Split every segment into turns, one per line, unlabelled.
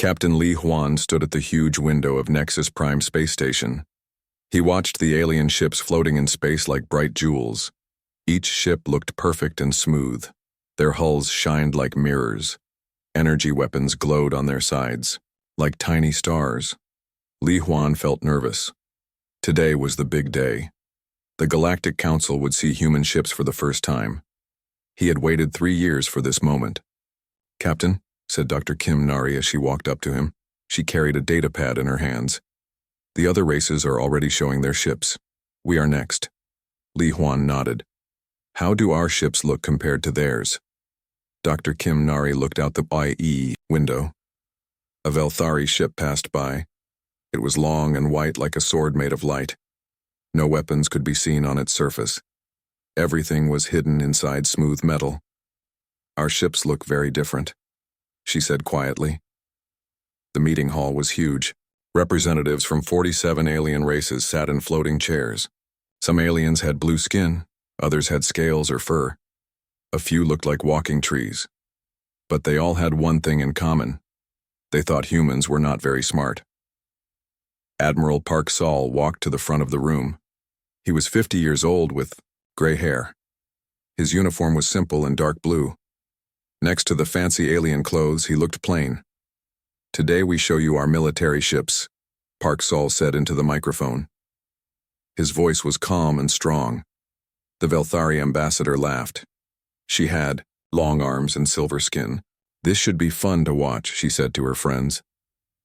Captain Li Huan stood at the huge window of Nexus Prime space station. He watched the alien ships floating in space like bright jewels. Each ship looked perfect and smooth. Their hulls shined like mirrors. Energy weapons glowed on their sides, like tiny stars. Li Huan felt nervous. Today was the big day. The Galactic Council would see human ships for the first time. He had waited 3 years for this moment. "Captain," said Dr. Kim Nari as she walked up to him. She carried a data pad in her hands. "The other races are already showing their ships. We are next." Li Huan nodded. "How do our ships look compared to theirs?" Dr. Kim Nari looked out the IE window. A Velthari ship passed by. It was long and white like a sword made of light. No weapons could be seen on its surface. Everything was hidden inside smooth metal. "Our ships look very different," she said quietly. The meeting hall was huge. Representatives from 47 alien races sat in floating chairs. Some aliens had blue skin, others had scales or fur. A few looked like walking trees. But they all had one thing in common. They thought humans were not very smart. Admiral Park Sol walked to the front of the room. He was 50 years old with gray hair. His uniform was simple and dark blue. Next to the fancy alien clothes, he looked plain. "Today we show you our military ships," Park Sol said into the microphone. His voice was calm and strong. The Velthari ambassador laughed. She had long arms and silver skin. "This should be fun to watch," she said to her friends.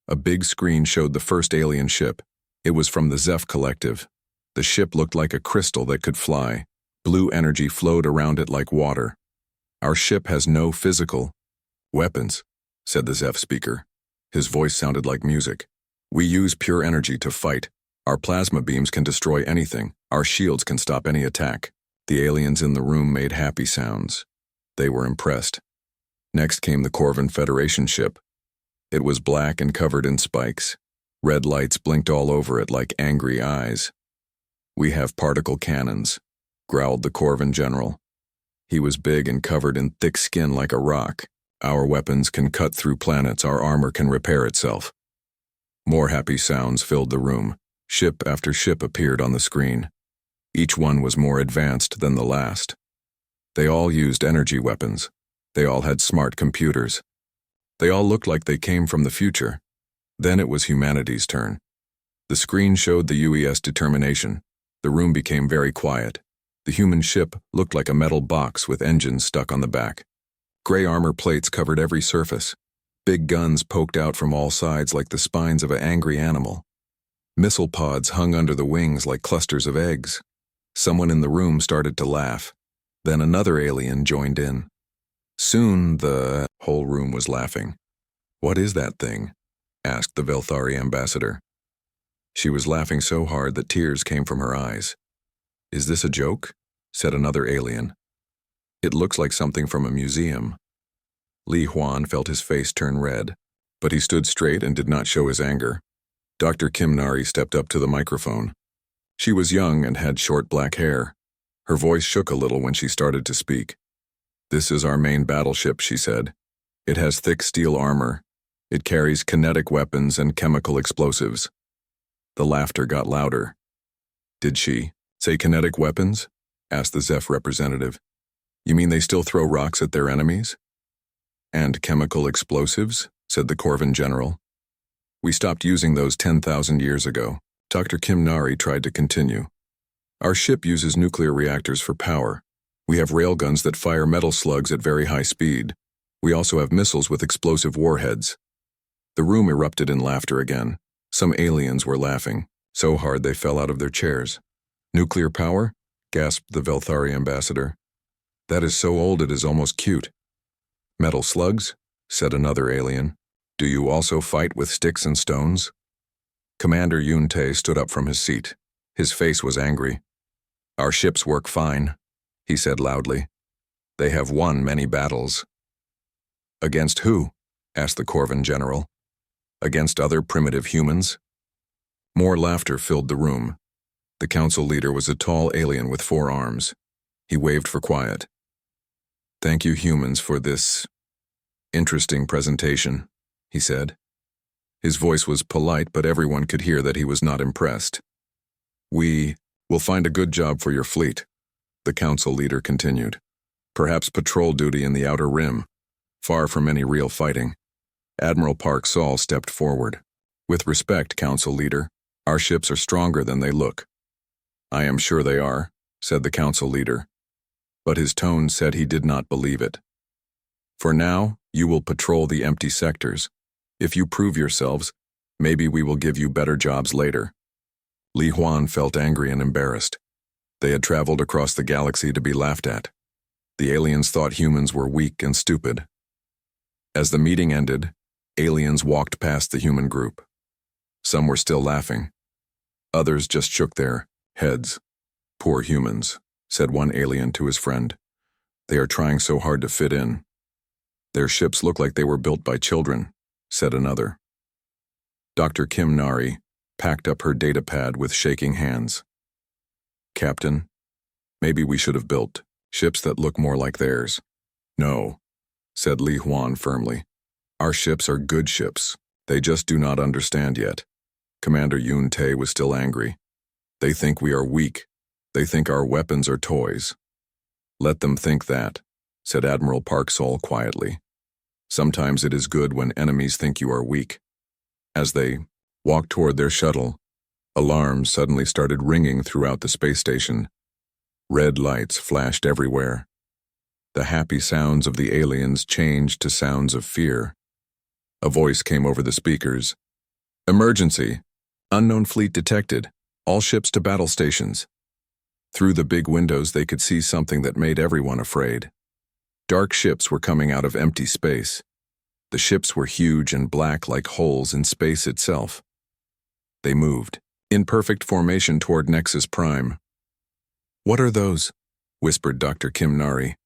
A big screen showed the first alien ship. It was from the Zeph Collective. The ship looked like a crystal that could fly. Blue energy flowed around it like water. "Our ship has no physical weapons," said the Zeph speaker. His voice sounded like music. "We use pure energy to fight. Our plasma beams can destroy anything. Our shields can stop any attack." The aliens in the room made happy sounds. They were impressed. Next came the Corvin Federation ship. It was black and covered in spikes. Red lights blinked all over it like angry eyes. "We have particle cannons," growled the Corvin general. He was big and covered in thick skin like a rock. "Our weapons can cut through planets. Our armor can repair itself." More happy sounds filled the room. Ship after ship appeared on the screen. Each one was more advanced than the last. They all used energy weapons. They all had smart computers. They all looked like they came from the future. Then it was humanity's turn. The screen showed the UES determination. The room became very quiet. The human ship looked like a metal box with engines stuck on the back. Gray armor plates covered every surface. Big guns poked out from all sides like the spines of an angry animal. Missile pods hung under the wings like clusters of eggs. Someone in the room started to laugh. Then another alien joined in. Soon the whole room was laughing. "What is that thing?" asked the Velthari ambassador. She was laughing so hard that tears came from her eyes. "Is this a joke?" said another alien. "It looks like something from a museum." Li Huan felt his face turn red, but he stood straight and did not show his anger. Dr. Kim Nari stepped up to the microphone. She was young and had short black hair. Her voice shook a little when she started to speak. "This is our main battleship," she said. "It has thick steel armor. It carries kinetic weapons and chemical explosives." The laughter got louder. "Did she say kinetic weapons?" asked the Zeph representative. "You mean they still throw rocks at their enemies?" "And chemical explosives?" said the Corvin general. "We stopped using those 10,000 years ago." Dr. Kim Nari tried to continue. "Our ship uses nuclear reactors for power. We have railguns that fire metal slugs at very high speed. We also have missiles with explosive warheads." The room erupted in laughter again. Some aliens were laughing, so hard they fell out of their chairs. "Nuclear power?" gasped the Velthari ambassador. "That is so old it is almost cute." "Metal slugs?" said another alien. "Do you also fight with sticks and stones?" Commander Yunte stood up from his seat. His face was angry. "Our ships work fine," he said loudly. "They have won many battles." "Against who?" asked the Corvin general. "Against other primitive humans?" More laughter filled the room. The council leader was a tall alien with 4 arms. He waved for quiet. "Thank you humans for this interesting presentation," he said. His voice was polite, but everyone could hear that he was not impressed. "We will find a good job for your fleet," the council leader continued. "Perhaps patrol duty in the Outer Rim, far from any real fighting." Admiral Park Saul stepped forward. "With respect, council leader, our ships are stronger than they look." "I am sure they are," said the council leader. But his tone said he did not believe it. "For now, you will patrol the empty sectors. If you prove yourselves, maybe we will give you better jobs later." Li Huan felt angry and embarrassed. They had traveled across the galaxy to be laughed at. The aliens thought humans were weak and stupid. As the meeting ended, aliens walked past the human group. Some were still laughing. Others just shook their heads. "Poor humans," said one alien to his friend. "They are trying so hard to fit in." "Their ships look like they were built by children," said another. Dr. Kim Nari packed up her datapad with shaking hands. "Captain, maybe we should have built ships that look more like theirs." "No," said Li Huan firmly. "Our ships are good ships. They just do not understand yet." Commander Yun Tae was still angry. "They think we are weak. They think our weapons are toys." "Let them think that," said Admiral Park Sol quietly. "Sometimes it is good when enemies think you are weak." As they walked toward their shuttle, alarms suddenly started ringing throughout the space station. Red lights flashed everywhere. The happy sounds of the aliens changed to sounds of fear. A voice came over the speakers. "Emergency! Unknown fleet detected. All ships to battle stations." Through the big windows they could see something that made everyone afraid. Dark ships were coming out of empty space. The ships were huge and black like holes in space itself. They moved, in perfect formation toward Nexus Prime. "What are those?" whispered Dr. Kim Nari.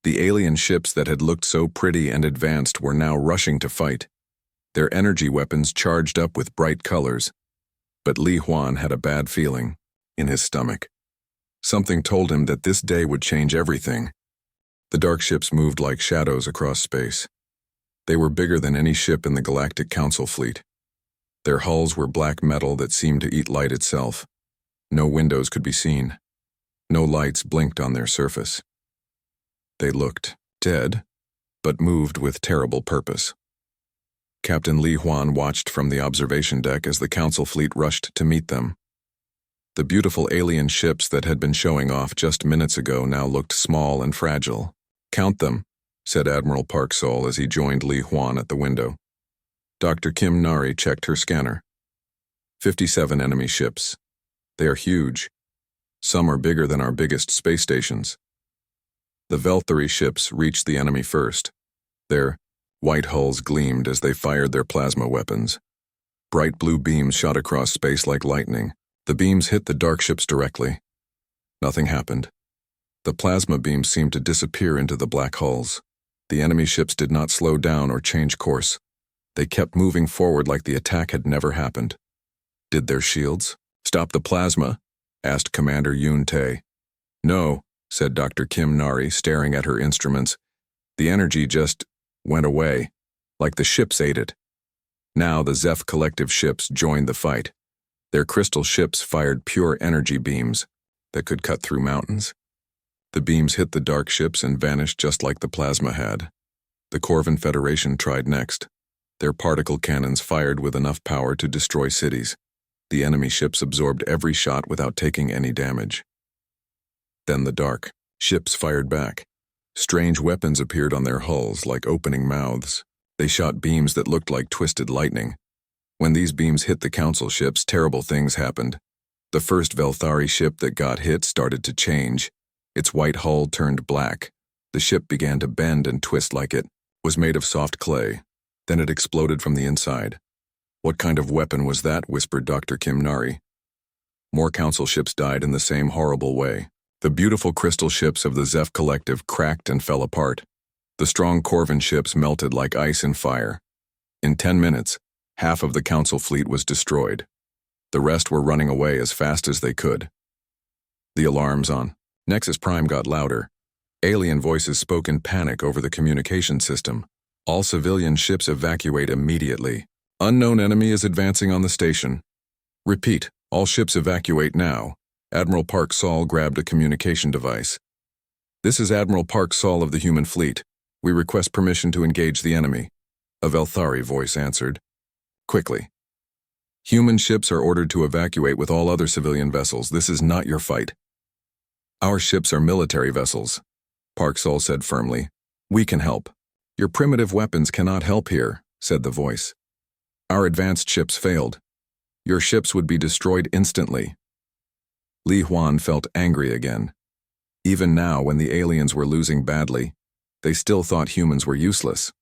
The alien ships that had looked so pretty and advanced were now rushing to fight, their energy weapons charged up with bright colors. But Li Huan had a bad feeling in his stomach. Something told him that this day would change everything. The dark ships moved like shadows across space. They were bigger than any ship in the Galactic Council fleet. Their hulls were black metal that seemed to eat light itself. No windows could be seen. No lights blinked on their surface. They looked dead, but moved with terrible purpose. Captain Li Huan watched from the observation deck as the Council fleet rushed to meet them. The beautiful alien ships that had been showing off just minutes ago now looked small and fragile. "Count them," said Admiral Park Sol as he joined Li Huan at the window. Dr. Kim Nari checked her scanner. 57 enemy ships. They are huge. Some are bigger than our biggest space stations. The Velthari ships reached the enemy first. Their white hulls gleamed as they fired their plasma weapons. Bright blue beams shot across space like lightning. The beams hit the dark ships directly. Nothing happened. The plasma beams seemed to disappear into the black hulls. The enemy ships did not slow down or change course. They kept moving forward like the attack had never happened. "Did their shields stop the plasma?" asked Commander Yun Tae. "No," said Dr. Kim Nari, staring at her instruments. "The energy just went away, like the ships ate it." Now the Zeph collective ships joined the fight. Their crystal ships fired pure energy beams that could cut through mountains. The beams hit the dark ships and vanished just like the plasma had. The Corvin Federation tried next. Their particle cannons fired with enough power to destroy cities. The enemy ships absorbed every shot without taking any damage. Then the dark ships fired back. Strange weapons appeared on their hulls like opening mouths. They shot beams that looked like twisted lightning. When these beams hit the Council ships, terrible things happened. The first Velthari ship that got hit started to change. Its white hull turned black. The ship began to bend and twist like it was made of soft clay. Then it exploded from the inside. "What kind of weapon was that?" whispered Dr. Kim Nari. More Council ships died in the same horrible way. The beautiful crystal ships of the Zeph Collective cracked and fell apart. The strong Corvin ships melted like ice in fire. In 10 minutes, half of the Council fleet was destroyed. The rest were running away as fast as they could. The alarms on Nexus Prime got louder. Alien voices spoke in panic over the communication system. "All civilian ships evacuate immediately. Unknown enemy is advancing on the station. Repeat, all ships evacuate now. Admiral Park Saul grabbed a communication device. This is Admiral Park Saul of the human fleet. We request permission to engage the enemy. A Velthari voice answered. Quickly. Human ships are ordered to evacuate with all other civilian vessels. This is not your fight. Our ships are military vessels, Park Saul said firmly. We can help. Your primitive weapons cannot help here, said the voice. Our advanced ships failed. Your ships would be destroyed instantly. Li Huan felt angry again. Even now, when the aliens were losing badly, they still thought humans were useless.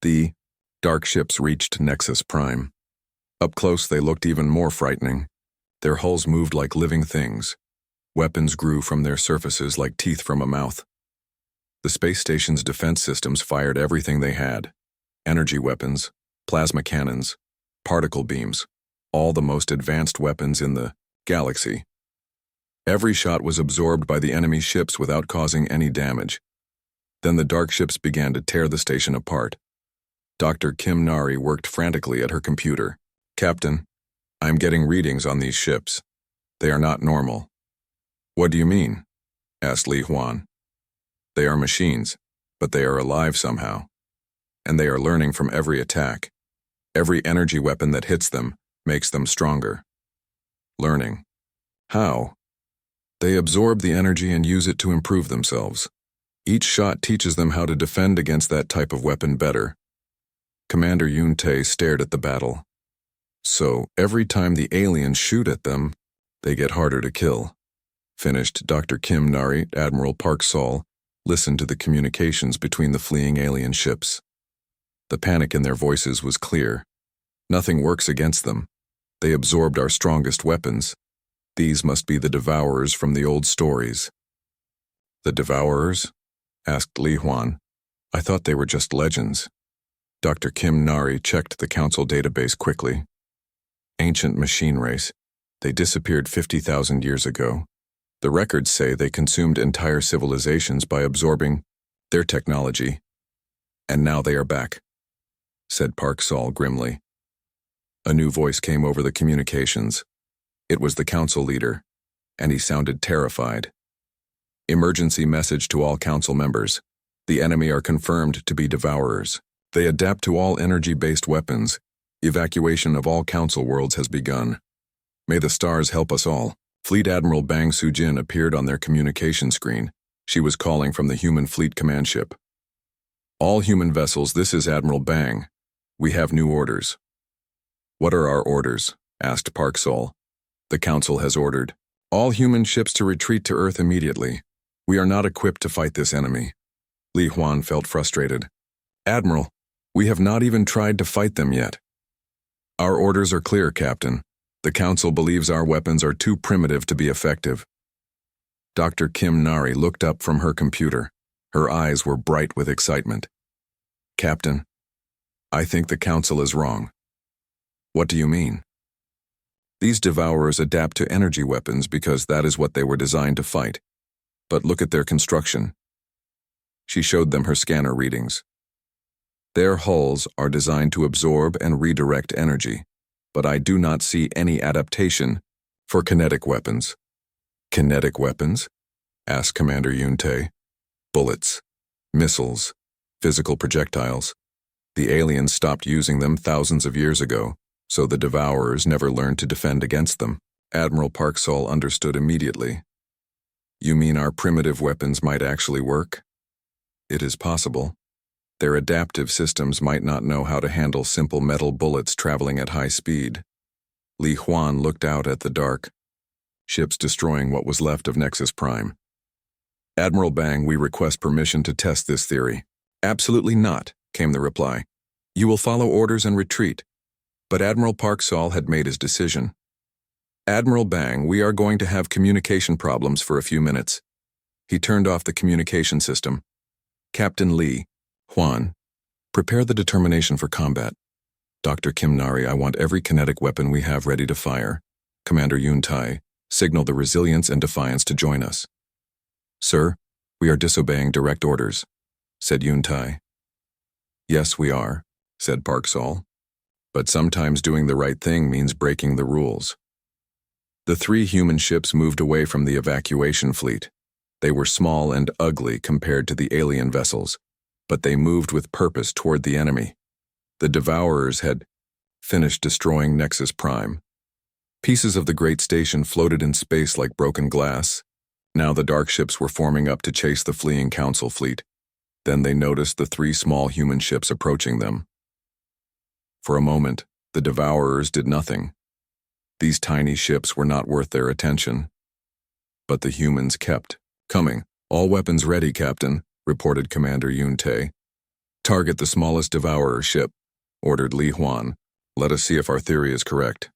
The dark ships reached Nexus Prime. Up close, they looked even more frightening. Their hulls moved like living things. Weapons grew from their surfaces like teeth from a mouth. The space station's defense systems fired everything they had. Energy weapons, plasma cannons, particle beams, all the most advanced weapons in the galaxy. Every shot was absorbed by the enemy ships without causing any damage. Then the dark ships began to tear the station apart. Dr. Kim Nari worked frantically at her computer. Captain, I'm getting readings on these ships. They are not normal. What do you mean? Asked Li Huan. They are machines, but they are alive somehow. And they are learning from every attack. Every energy weapon that hits them makes them stronger. Learning. How? They absorb the energy and use it to improve themselves. Each shot teaches them how to defend against that type of weapon better. Commander Yun Tae stared at the battle. So, every time the aliens shoot at them, they get harder to kill. Finished Dr. Kim Nari. Admiral Park Saul listened to the communications between the fleeing alien ships. The panic in their voices was clear. Nothing works against them. They absorbed our strongest weapons. These must be the Devourers from the old stories. The Devourers? Asked Li Huan. I thought they were just legends. Dr. Kim Nari checked the council database quickly. Ancient machine race. They disappeared 50,000 years ago. The records say they consumed entire civilizations by absorbing their technology. And now they are back, said Park Saul grimly. A new voice came over the communications. It was the council leader, and he sounded terrified. Emergency message to all council members. The enemy are confirmed to be Devourers. They adapt to all energy-based weapons. Evacuation of all council worlds has begun. May the stars help us all. Fleet Admiral Bang Sujin appeared on their communication screen. She was calling from the human fleet command ship. All human vessels, this is Admiral Bang. We have new orders. What are our orders? Asked Park Saul. The council has ordered all human ships to retreat to Earth immediately. We are not equipped to fight this enemy. Li Huan felt frustrated. Admiral, we have not even tried to fight them yet. Our orders are clear, Captain. The council believes our weapons are too primitive to be effective. Dr. Kim Nari looked up from her computer. Her eyes were bright with excitement. Captain, I think the council is wrong. What do you mean? These Devourers adapt to energy weapons because that is what they were designed to fight. But look at their construction. She showed them her scanner readings. Their hulls are designed to absorb and redirect energy, but I do not see any adaptation for kinetic weapons. Kinetic weapons? Asked Commander Yun Tae. Bullets, missiles, physical projectiles. The aliens stopped using them thousands of years ago, so the Devourers never learned to defend against them. Admiral Park Saul understood immediately. You mean our primitive weapons might actually work? It is possible. Their adaptive systems might not know how to handle simple metal bullets traveling at high speed. Li Huan looked out at the dark. Ships destroying what was left of Nexus Prime. Admiral Bang, we request permission to test this theory. Absolutely not, came the reply. You will follow orders and retreat. But Admiral Park Saul had made his decision. Admiral Bang, we are going to have communication problems for a few minutes. He turned off the communication system. Captain Li Huan, prepare the determination for combat. Dr. Kim Nari, I want every kinetic weapon we have ready to fire. Commander Yun Tae, signal the Resilience and Defiance to join us. Sir, we are disobeying direct orders, said Yun Tae. Yes, we are, said Park Saul. But sometimes doing the right thing means breaking the rules. The 3 human ships moved away from the evacuation fleet. They were small and ugly compared to the alien vessels, but they moved with purpose toward the enemy. The Devourers had finished destroying Nexus Prime. Pieces of the great station floated in space like broken glass. Now the dark ships were forming up to chase the fleeing Council fleet. Then they noticed the 3 small human ships approaching them. For a moment, the Devourers did nothing. These tiny ships were not worth their attention. But the humans kept coming. "All weapons ready, Captain," reported Commander Yun-Tae. "Target the smallest Devourer ship," ordered Li Huan. "Let us see if our theory is correct."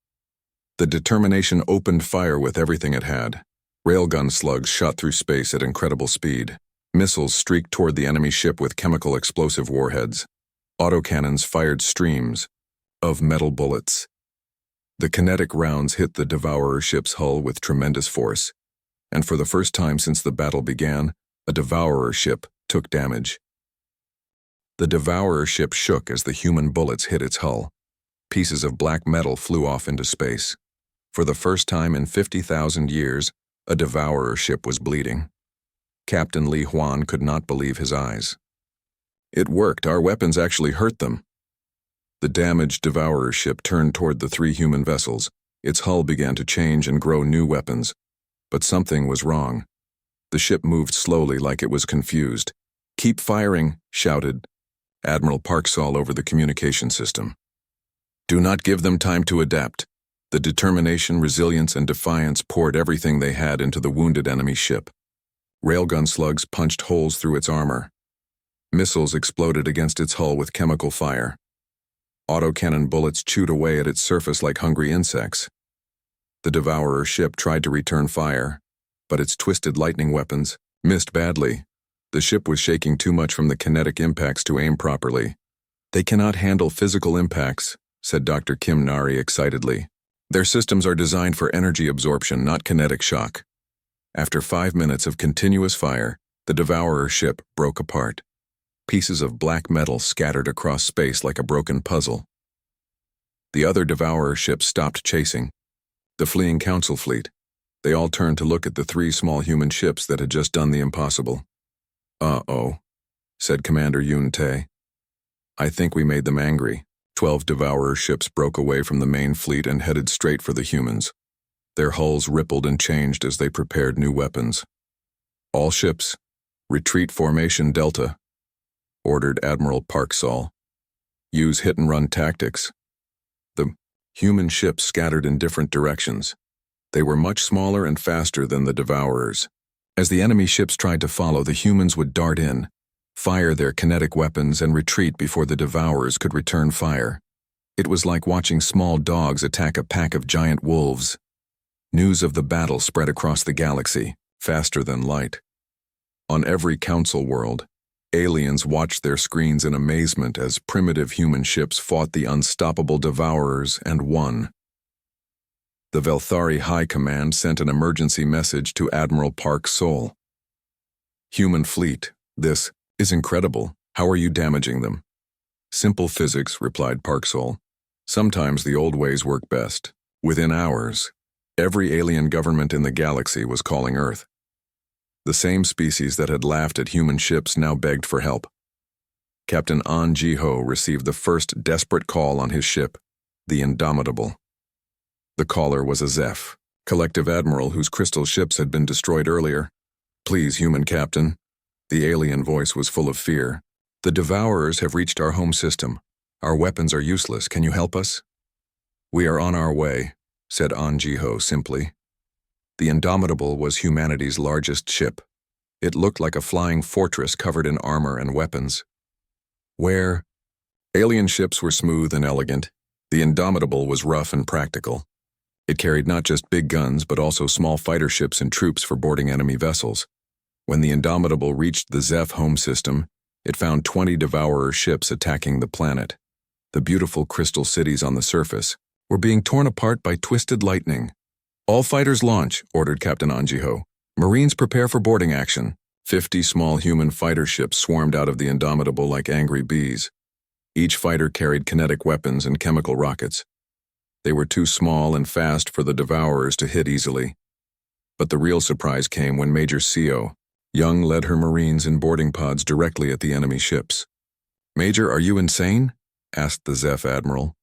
The Determination opened fire with everything it had. Railgun slugs shot through space at incredible speed. Missiles streaked toward the enemy ship with chemical explosive warheads. Autocannons fired streams of metal bullets. The kinetic rounds hit the Devourer ship's hull with tremendous force, and for the first time since the battle began, a Devourer ship took damage. The Devourer ship shook as the human bullets hit its hull. Pieces of black metal flew off into space. For the first time in 50,000 years, a Devourer ship was bleeding. Captain Li Huan could not believe his eyes. "It worked. Our weapons actually hurt them." The damaged Devourer ship turned toward the 3 human vessels. Its hull began to change and grow new weapons. But something was wrong. The ship moved slowly like it was confused. "Keep firing," shouted Admiral Parksall over the communication system. "Do not give them time to adapt." The determination, resilience, and defiance poured everything they had into the wounded enemy ship. Railgun slugs punched holes through its armor. Missiles exploded against its hull with chemical fire. Autocannon bullets chewed away at its surface like hungry insects. The Devourer ship tried to return fire, but its twisted lightning weapons missed badly. The ship was shaking too much from the kinetic impacts to aim properly. "They cannot handle physical impacts," said Dr. Kim Nari excitedly. "Their systems are designed for energy absorption, not kinetic shock." After 5 minutes of continuous fire, the Devourer ship broke apart. Pieces of black metal scattered across space like a broken puzzle. The other Devourer ships stopped chasing. The fleeing Council fleet. They all turned to look at the 3 small human ships that had just done the impossible. "Uh-oh," said Commander Yun-Tae. "I think we made them angry." 12 Devourer ships broke away from the main fleet and headed straight for the humans. Their hulls rippled and changed as they prepared new weapons. "All ships, retreat formation Delta," ordered Admiral Parksall. "Use hit-and-run tactics." The human ships scattered in different directions. They were much smaller and faster than the Devourers. As the enemy ships tried to follow, the humans would dart in, fire their kinetic weapons, and retreat before the Devourers could return fire. It was like watching small dogs attack a pack of giant wolves. News of the battle spread across the galaxy, faster than light. On every Council world, aliens watched their screens in amazement as primitive human ships fought the unstoppable Devourers and won. The Velthari High Command sent an emergency message to Admiral Parksall. "Human fleet, this is incredible. How are you damaging them?" "Simple physics," replied Parksall. "Sometimes the old ways work best." Within hours, every alien government in the galaxy was calling Earth. The same species that had laughed at human ships now begged for help. Captain An Ji-ho received the first desperate call on his ship, the Indomitable. The caller was a Zeph, collective admiral whose crystal ships had been destroyed earlier. "Please, human captain." The alien voice was full of fear. "The Devourers have reached our home system. Our weapons are useless. Can you help us?" "We are on our way," said An Ji-ho simply. The Indomitable was humanity's largest ship. It looked like a flying fortress covered in armor and weapons. Where alien ships were smooth and elegant, the Indomitable was rough and practical. It carried not just big guns but also small fighter ships and troops for boarding enemy vessels. When the Indomitable reached the Zeph home system, it found 20 Devourer ships attacking the planet. The beautiful crystal cities on the surface were being torn apart by twisted lightning. "All fighters launch," ordered Captain An Ji-ho. "Marines prepare for boarding action." 50 small human fighter ships swarmed out of the Indomitable like angry bees. Each fighter carried kinetic weapons and chemical rockets. They were too small and fast for the Devourers to hit easily. But the real surprise came when Major CO Young led her Marines in boarding pods directly at the enemy ships. "Major, are you insane?" asked the Zeph Admiral.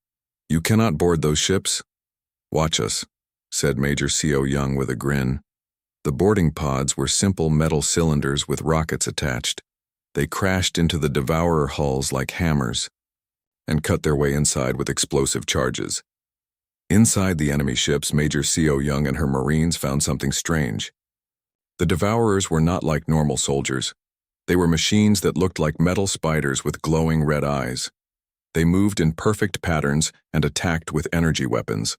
"You cannot board those ships." "Watch us," said Major CO Young with a grin. The boarding pods were simple metal cylinders with rockets attached. They crashed into the Devourer hulls like hammers and cut their way inside with explosive charges. Inside the enemy ships, Major CO Young and her Marines found something strange. The Devourers were not like normal soldiers. They were machines that looked like metal spiders with glowing red eyes. They moved in perfect patterns and attacked with energy weapons.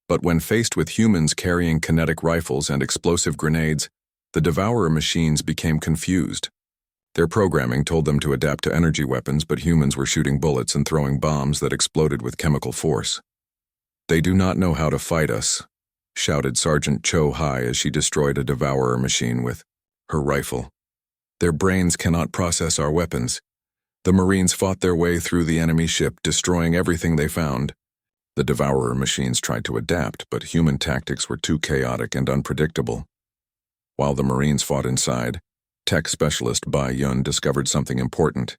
But when faced with humans carrying kinetic rifles and explosive grenades, the Devourer machines became confused. Their programming told them to adapt to energy weapons, but humans were shooting bullets and throwing bombs that exploded with chemical force. "They do not know how to fight us," shouted Sergeant Cho Hai as she destroyed a Devourer machine with her rifle. "Their brains cannot process our weapons." The Marines fought their way through the enemy ship, destroying everything they found. The Devourer machines tried to adapt, but human tactics were too chaotic and unpredictable. While the Marines fought inside, tech specialist Bai Yun discovered something important.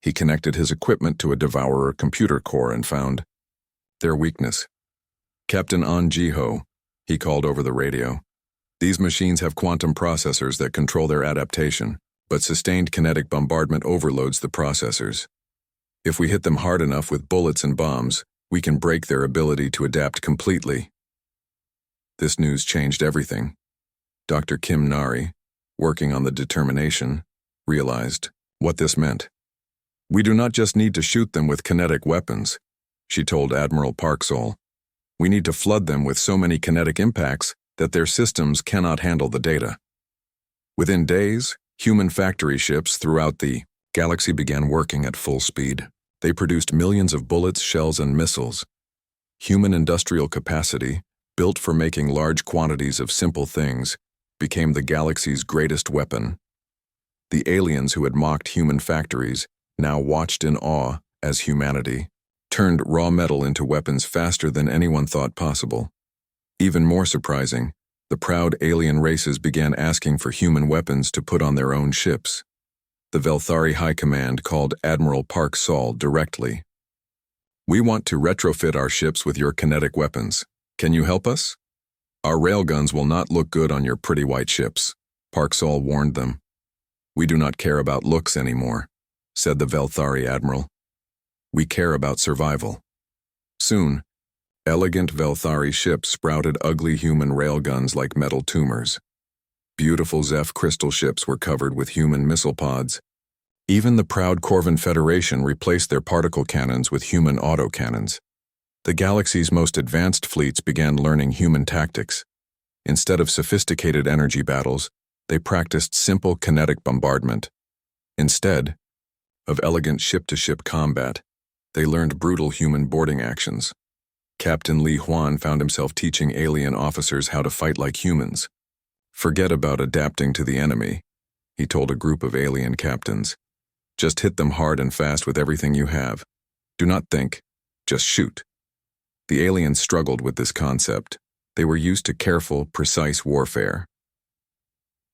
He connected his equipment to a Devourer computer core and found their weakness. "Captain An Jiho," he called over the radio. "These machines have quantum processors that control their adaptation, but sustained kinetic bombardment overloads the processors. If we hit them hard enough with bullets and bombs, we can break their ability to adapt completely." This news changed everything. Dr. Kim Nari, working on the determination, realized what this meant. "We do not just need to shoot them with kinetic weapons," she told Admiral Parksol. "We need to flood them with so many kinetic impacts that their systems cannot handle the data." Within days, human factory ships throughout the galaxy began working at full speed. They produced millions of bullets, shells, and missiles. Human industrial capacity, built for making large quantities of simple things, became the galaxy's greatest weapon. The aliens who had mocked human factories now watched in awe as humanity turned raw metal into weapons faster than anyone thought possible. Even more surprising, the proud alien races began asking for human weapons to put on their own ships. The Velthari High Command called Admiral Park Sol directly. "We want to retrofit our ships with your kinetic weapons. Can you help us? Our railguns will not look good on your pretty white ships," Park Sol warned them. "We do not care about looks anymore," said the Velthari Admiral. "We care about survival." Soon, elegant Velthari ships sprouted ugly human railguns like metal tumors. Beautiful Zeph crystal ships were covered with human missile pods. Even the proud Corvin Federation replaced their particle cannons with human autocannons. The galaxy's most advanced fleets began learning human tactics. Instead of sophisticated energy battles, they practiced simple kinetic bombardment. Instead of elegant ship-to-ship combat, they learned brutal human boarding actions. Captain Li Huan found himself teaching alien officers how to fight like humans. "Forget about adapting to the enemy," he told a group of alien captains. "Just hit them hard and fast with everything you have. Do not think, just shoot." The aliens struggled with this concept. They were used to careful, precise warfare.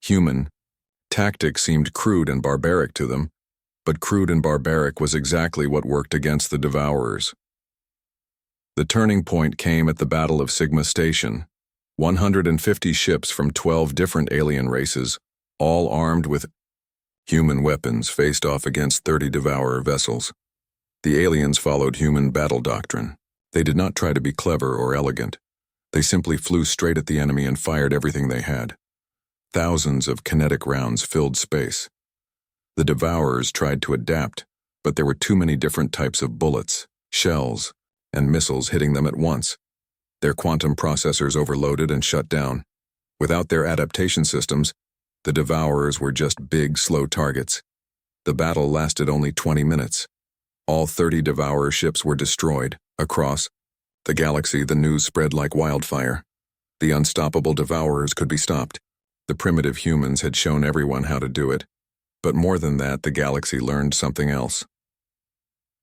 Human tactics seemed crude and barbaric to them, but crude and barbaric was exactly what worked against the Devourers. The turning point came at the Battle of Sigma Station. 150 ships from 12 different alien races, all armed with human weapons, faced off against 30 Devourer vessels. The aliens followed human battle doctrine. They did not try to be clever or elegant. They simply flew straight at the enemy and fired everything they had. Thousands of kinetic rounds filled space. The Devourers tried to adapt, but there were too many different types of bullets, shells, and missiles hitting them at once. Their quantum processors overloaded and shut down. Without their adaptation systems, the Devourers were just big, slow targets. The battle lasted only 20 minutes. All 30 Devourer ships were destroyed. Across the galaxy, the news spread like wildfire. The unstoppable Devourers could be stopped. The primitive humans had shown everyone how to do it. But more than that, the galaxy learned something else.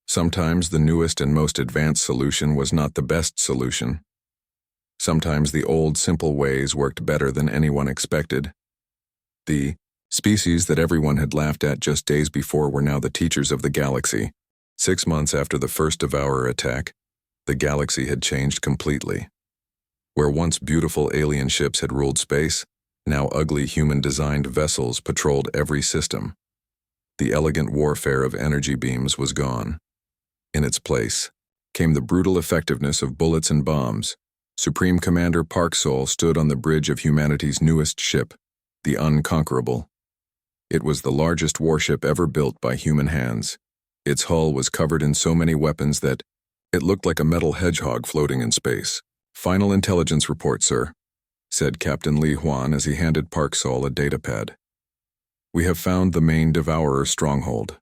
Sometimes the newest and most advanced solution was not the best solution. Sometimes the old, simple ways worked better than anyone expected. The species that everyone had laughed at just days before were now the teachers of the galaxy. 6 months after the first Devourer attack, the galaxy had changed completely. Where once beautiful alien ships had ruled space, now ugly human-designed vessels patrolled every system. The elegant warfare of energy beams was gone. In its place came the brutal effectiveness of bullets and bombs. Supreme Commander Park Sol stood on the bridge of humanity's newest ship, the Unconquerable. It was the largest warship ever built by human hands. Its hull was covered in so many weapons that it looked like a metal hedgehog floating in space. "Final intelligence report, sir," said Captain Li Huan as he handed Park Sol a datapad. "We have found the main Devourer stronghold."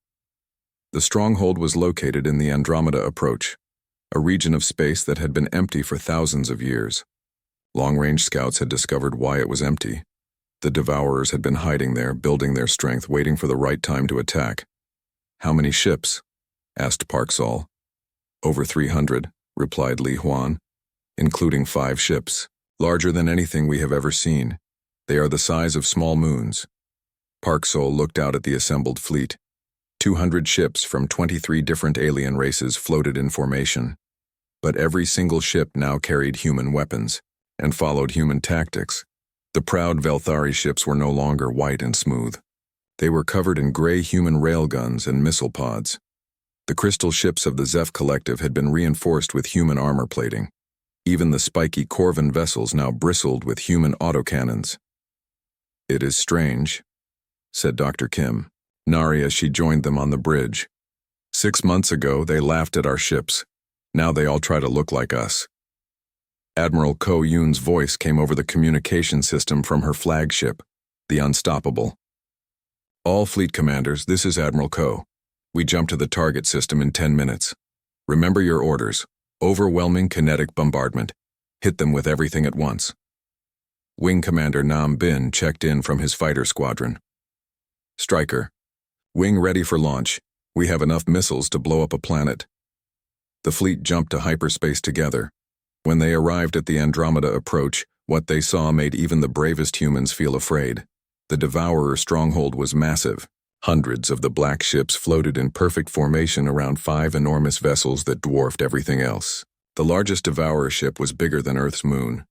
The stronghold was located in the Andromeda approach, a region of space that had been empty for thousands of years. Long-range scouts had discovered why it was empty. The Devourers had been hiding there, building their strength, waiting for the right time to attack. "How many ships?" asked Park Sol. "Over 300, replied Li Huan, "including 5 ships, larger than anything we have ever seen. They are the size of small moons." Park Sol looked out at the assembled fleet. 200 ships from 23 different alien races floated in formation. But every single ship now carried human weapons and followed human tactics. The proud Velthari ships were no longer white and smooth. They were covered in gray human railguns and missile pods. The crystal ships of the Zeph Collective had been reinforced with human armor plating. Even the spiky Corvin vessels now bristled with human autocannons. "It is strange," said Dr. Kim, Nari as she joined them on the bridge. 6 months ago, they laughed at our ships. Now they all try to look like us. Admiral Ko Yoon's voice came over the communication system from her flagship, the Unstoppable. "All fleet commanders, this is Admiral Ko. We jump to the target system in 10 minutes. Remember your orders. Overwhelming kinetic bombardment. Hit them with everything at once." Wing Commander Nam Bin checked in from his fighter squadron. "Stryker. Wing ready for launch. We have enough missiles to blow up a planet." The fleet jumped to hyperspace together. When they arrived at the Andromeda approach, what they saw made even the bravest humans feel afraid. The Devourer stronghold was massive. Hundreds of the black ships floated in perfect formation around 5 enormous vessels that dwarfed everything else. The largest Devourer ship was bigger than Earth's moon.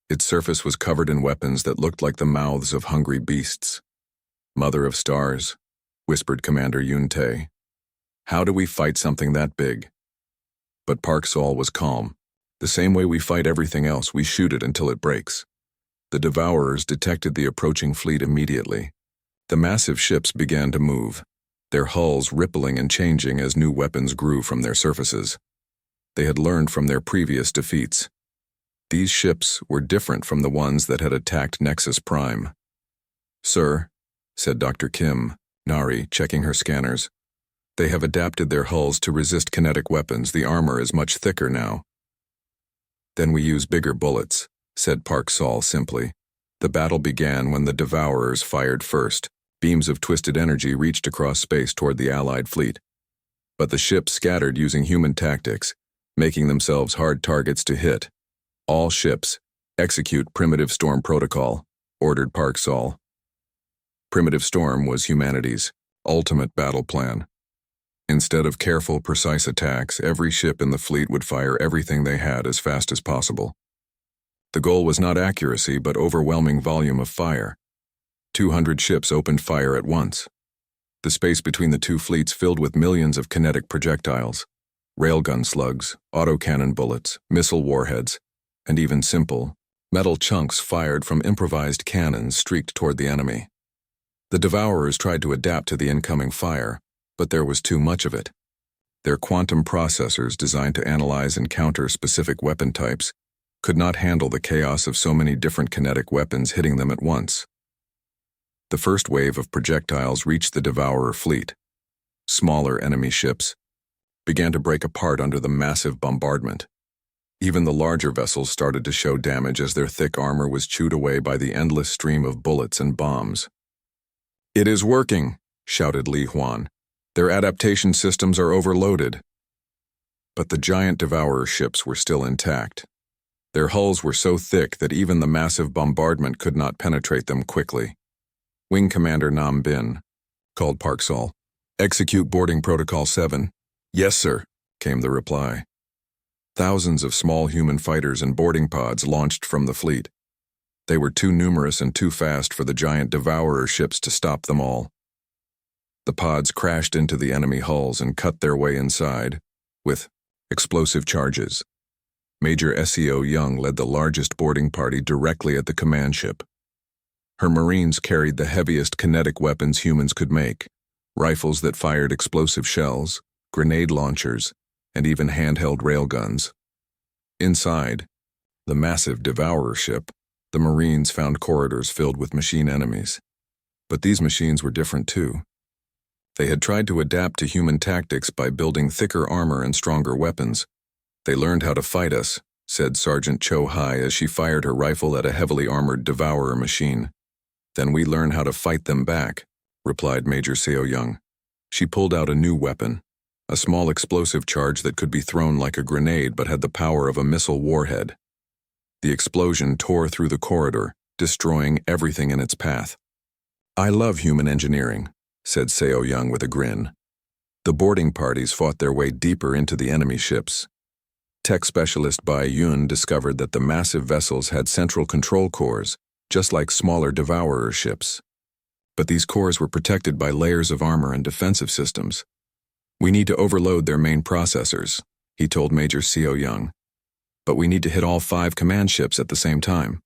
Its surface was covered in weapons that looked like the mouths of hungry beasts. "Mother of Stars," whispered Commander Yun Tae. "How do we fight something that big?" But Park Sol was calm. "The same way we fight everything else, we shoot it until it breaks." The Devourers detected the approaching fleet immediately. The massive ships began to move, their hulls rippling and changing as new weapons grew from their surfaces. They had learned from their previous defeats. These ships were different from the ones that had attacked Nexus Prime. "Sir," said Dr. Kim, Nari, checking her scanners, "they have adapted their hulls to resist kinetic weapons. The armor is much thicker now." "Then we use bigger bullets," said Park Sol simply. The battle began when the Devourers fired first. Beams of twisted energy reached across space toward the Allied fleet. But the ships scattered using human tactics, making themselves hard targets to hit. "All ships, execute Primitive Storm Protocol," ordered Park Sol. Primitive Storm was humanity's ultimate battle plan. Instead of careful, precise attacks, every ship in the fleet would fire everything they had as fast as possible. The goal was not accuracy, but overwhelming volume of fire. 200 ships opened fire at once. The space between the two fleets filled with millions of kinetic projectiles, railgun slugs, autocannon bullets, missile warheads, and even simple, metal chunks fired from improvised cannons streaked toward the enemy. The Devourers tried to adapt to the incoming fire, but there was too much of it. Their quantum processors, designed to analyze and counter specific weapon types, could not handle the chaos of so many different kinetic weapons hitting them at once. The first wave of projectiles reached the Devourer fleet. Smaller enemy ships began to break apart under the massive bombardment. Even the larger vessels started to show damage as their thick armor was chewed away by the endless stream of bullets and bombs. "It is working," shouted Li Huan. "Their adaptation systems are overloaded. But the giant Devourer ships were still intact. Their hulls were so thick that even the massive bombardment could not penetrate them quickly. Wing Commander Nam Bin called Park Sol. "Execute boarding protocol 7. "Yes, sir," came the reply. Thousands of small human fighters and boarding pods launched from the fleet. They were too numerous and too fast for the giant Devourer ships to stop them all. The pods crashed into the enemy hulls and cut their way inside, with explosive charges. Major SEO Young led the largest boarding party directly at the command ship. Her Marines carried the heaviest kinetic weapons humans could make, rifles that fired explosive shells, grenade launchers, and even handheld railguns. Inside the massive Devourer ship, the Marines found corridors filled with machine enemies. But these machines were different too. They had tried to adapt to human tactics by building thicker armor and stronger weapons. "They learned how to fight us," said Sergeant Cho Hai as she fired her rifle at a heavily armored Devourer machine. "Then we learn how to fight them back," replied Major Seo Young. She pulled out a new weapon, a small explosive charge that could be thrown like a grenade but had the power of a missile warhead. The explosion tore through the corridor, destroying everything in its path. "I love human engineering," said Seo Young with a grin. The boarding parties fought their way deeper into the enemy ships. Tech specialist Bai Yun discovered that the massive vessels had central control cores, just like smaller Devourer ships. But these cores were protected by layers of armor and defensive systems. "We need to overload their main processors," he told Major Seo Young. "But we need to hit all 5 command ships at the same time."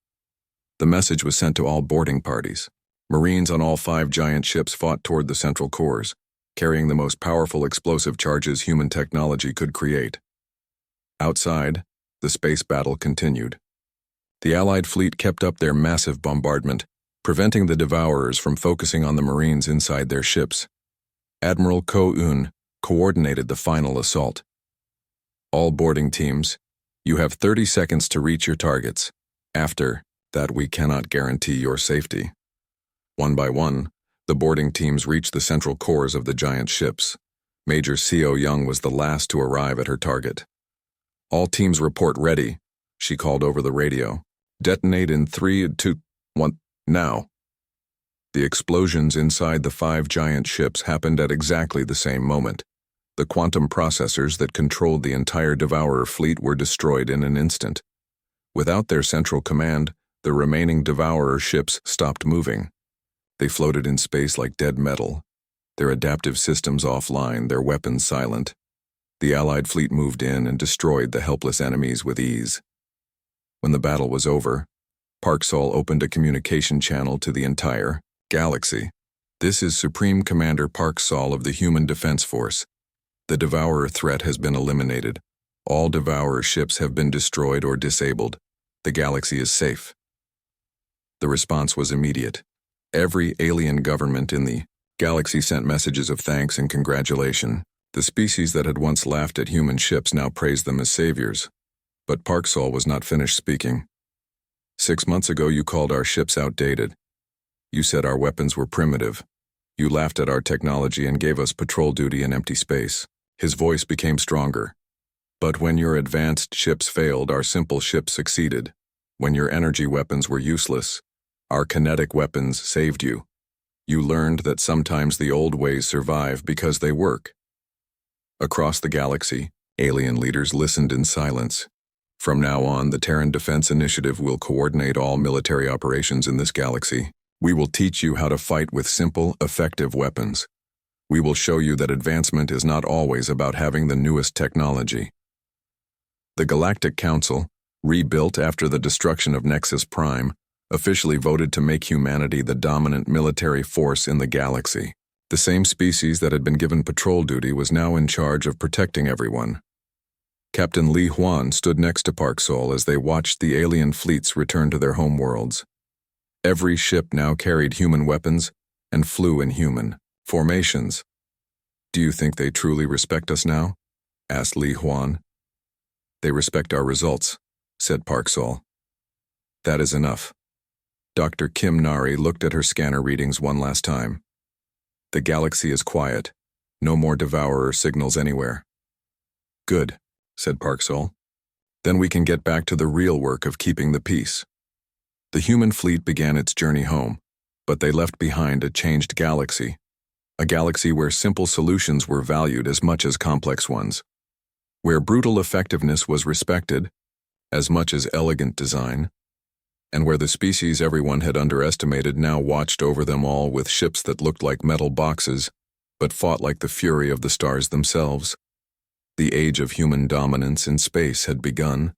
The message was sent to all boarding parties. Marines on all 5 giant ships fought toward the central cores, carrying the most powerful explosive charges human technology could create. Outside, the space battle continued. The Allied fleet kept up their massive bombardment, preventing the Devourers from focusing on the Marines inside their ships. Admiral Ko Un coordinated the final assault. "All boarding teams, you have 30 seconds to reach your targets. After that, we cannot guarantee your safety." One by one, the boarding teams reached the central cores of the giant ships. Major Seo Young was the last to arrive at her target. "All teams report ready," she called over the radio. "Detonate in 3, 2, 1, now." The explosions inside the 5 giant ships happened at exactly the same moment. The quantum processors that controlled the entire Devourer fleet were destroyed in an instant. Without their central command, the remaining Devourer ships stopped moving. They floated in space like dead metal, their adaptive systems offline, their weapons silent. The Allied fleet moved in and destroyed the helpless enemies with ease. When the battle was over, Park Sol opened a communication channel to the entire galaxy. "This is Supreme Commander Park Sol of the Human Defense Force. The Devourer threat has been eliminated. All Devourer ships have been destroyed or disabled. The galaxy is safe." The response was immediate. Every alien government in the galaxy sent messages of thanks and congratulation. The species that had once laughed at human ships now praised them as saviors. But Park Sol was not finished speaking. "6 months ago you called our ships outdated. You said our weapons were primitive. You laughed at our technology and gave us patrol duty in empty space." His voice became stronger. "But when your advanced ships failed, our simple ships succeeded. When your energy weapons were useless, our kinetic weapons saved you. You learned that sometimes the old ways survive because they work." Across the galaxy, alien leaders listened in silence. "From now on, the Terran Defense Initiative will coordinate all military operations in this galaxy. We will teach you how to fight with simple, effective weapons. We will show you that advancement is not always about having the newest technology." The Galactic Council, rebuilt after the destruction of Nexus Prime, officially voted to make humanity the dominant military force in the galaxy. The same species that had been given patrol duty was now in charge of protecting everyone. Captain Li Huan stood next to Park Sol as they watched the alien fleets return to their homeworlds. Every ship now carried human weapons and flew in human formations. "Do you think they truly respect us now?" asked Li Huan. "They respect our results," said Park Sol. "That is enough." Dr. Kim Nari looked at her scanner readings one last time. "The galaxy is quiet. No more Devourer signals anywhere." "Good," said Parksol. Then we can get back to the real work of keeping the peace. The human fleet began its journey home, but they left behind a changed galaxy, a galaxy where simple solutions were valued as much as complex ones, where brutal effectiveness was respected as much as elegant design, and where the species everyone had underestimated now watched over them all with ships that looked like metal boxes, but fought like the fury of the stars themselves. The age of human dominance in space had begun,